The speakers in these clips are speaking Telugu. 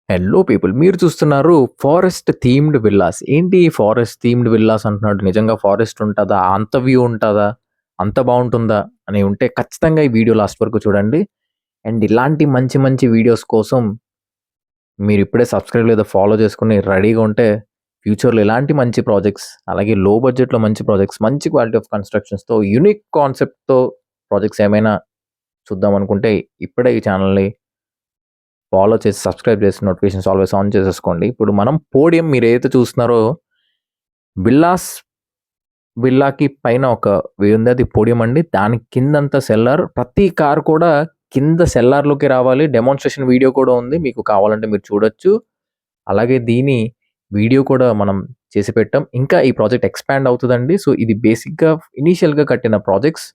Hello people. మీరు చూస్తున్నారు ఫారెస్ట్ థీమ్డ్ విల్లాస్. ఏంటి ఫారెస్ట్ థీమ్డ్ విల్లాస్ అంటున్నాడు. నిజంగా ఫారెస్ట్ ఉంటదా? అంత వ్యూ ఉంటదా? అంత బావుంటుందా? అని ఉంటే ఖచ్చితంగా ఈ వీడియో లాస్ట్ వరకు చూడండి. అండ్ ఇలాంటి మంచి మంచి వీడియోస్ కోసం మీరిప్పుడే సబ్స్క్రైబ్ లేదా ఫాలో చేసుకొని రెడీగా ఉంటే ఫ్యూచర్‌లో ఇలాంటి మంచి ప్రాజెక్ట్స్, అలాగే లో బడ్జెట్‌లో మంచి ప్రాజెక్ట్స్, మంచి క్వాలిటీ ఆఫ్ కన్‌స్ట్రక్షన్స్‌తో, యూనిక్ కాన్సెప్ట్‌తో ప్రాజెక్ట్స్ ఏమైనా చూద్దామనుకుంటే ఇప్పుడే ఈ ఛానల్‌ని ఫాలో చేసి, సబ్స్క్రైబ్ చేసి, నోటిఫికేషన్స్ ఆల్వేస్ ఆన్ చేసేసుకోండి. ఇప్పుడు మనం పోడియం మీరేదైతే చూస్తున్నారో విల్లాస్ విల్లాకి పైన ఒక వే ఉంది. అది పోడియం అండి. దాని కిందంతా సెల్లార్. ప్రతి కార్ కూడా కింద సెల్లార్‌లోకి రావాలి. డెమాన్‌స్ట్రేషన్ వీడియో కూడా ఉంది. మీకు కావాలంటే మీరు చూడొచ్చు. అలాగే దీని వీడియో కూడా మనం చేసి పెట్టాం. ఇంకా ఈ ప్రాజెక్ట్ ఎక్స్‌పాండ్ అవుతదండి. సో, ఇది బేసిక్‌గా ఇనీషియల్‌గా కట్టిన ప్రాజెక్ట్స్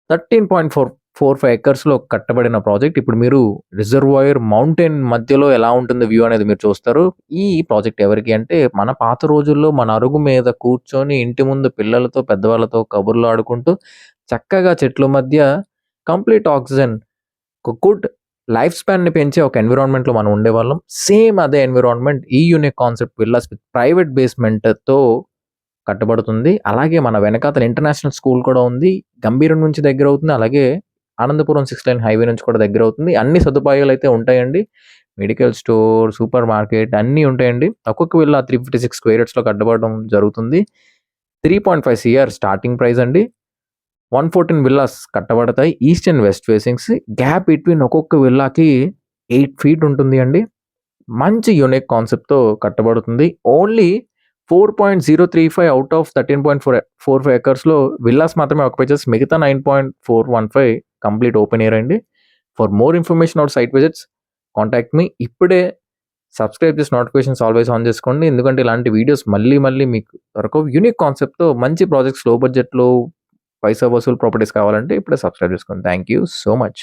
13.45 ఎకర్స్‌లో కట్టబడిన ప్రాజెక్ట్. ఇప్పుడు మీరు రిజర్వాయర్ మౌంటైన్ మధ్యలో ఎలా ఉంటుంది వ్యూ అనేది మీరు చూస్తారు. ఈ ప్రాజెక్ట్ ఎవరికి అంటే మన పాత రోజుల్లో మన అరుగు మీద కూర్చొని ఇంటి ముందు పిల్లలతో, పెద్దవాళ్ళతో కబుర్లు ఆడుకుంటూ చక్కగా చెట్ల మధ్య కంప్లీట్ ఆక్సిజన్ ఒక గుడ్ లైఫ్ స్పాన్‌ని పెంచే ఒక ఎన్విరాన్మెంట్‌లో మనం ఉండేవాళ్ళం. సేమ్ అదే ఎన్విరాన్మెంట్ ఈ unique concept villas with private బేస్‌మెంట్‌తో కట్టబడుతుంది. అలాగే మన వెనకాతల ఇంటర్నేషనల్ స్కూల్ కూడా ఉంది. గంభీరం నుంచి దగ్గరవుతుంది. అలాగే ఆనందపురం 6 లైన్ హైవే నుంచి కూడా దగ్గరవుతుంది. అన్ని సదుపాయాలైతే ఉంటాయండి. మెడికల్ స్టోర్, సూపర్ మార్కెట్ అన్నీ ఉంటాయండి. ఒక్కొక్క విల్లా 356 స్క్వేర్ యార్డ్స్‌లో కట్టబడడం జరుగుతుంది. 3.5 సీఆర్ స్టార్టింగ్ ప్రైస్ అండి. 114 విల్లాస్ కట్టబడతాయి. East and west facings. Gap between ఒక్కొక్క విల్లాకి 8 ఫీట్ ఉంటుంది అండి. మంచి యూనిక్ కాన్సెప్ట్‌తో కట్టబడుతుంది. ఓన్లీ 4.035 ఔట్ ఆఫ్ 13.45 ఎకర్స్‌లో విల్లాస్ మాత్రమే ఆక్యుపై చేసి మిగతా 9.415 కంప్లీట్ ఓపెన్ ఎయిర్ అండి. For more information or site visits contact me. ఇప్పుడే సబ్స్క్రైబ్ చేసి నోటిఫికేషన్స్ ఆల్వేస్ ఆన్ చేసుకోండి. ఎందుకంటే ఇలాంటి వీడియోస్ మళ్ళీ మళ్ళీ మీకు దొరకవు. యూనిక్ కాన్సెప్ట్‌తో మంచి ప్రాజెక్ట్స్ లో బడ్జెట్‌లో పైసా వసూలు ప్రాపర్టీస్ కావాలంటే ఇప్పుడే సబ్స్క్రైబ్ చేసుకోండి. Thank you so much.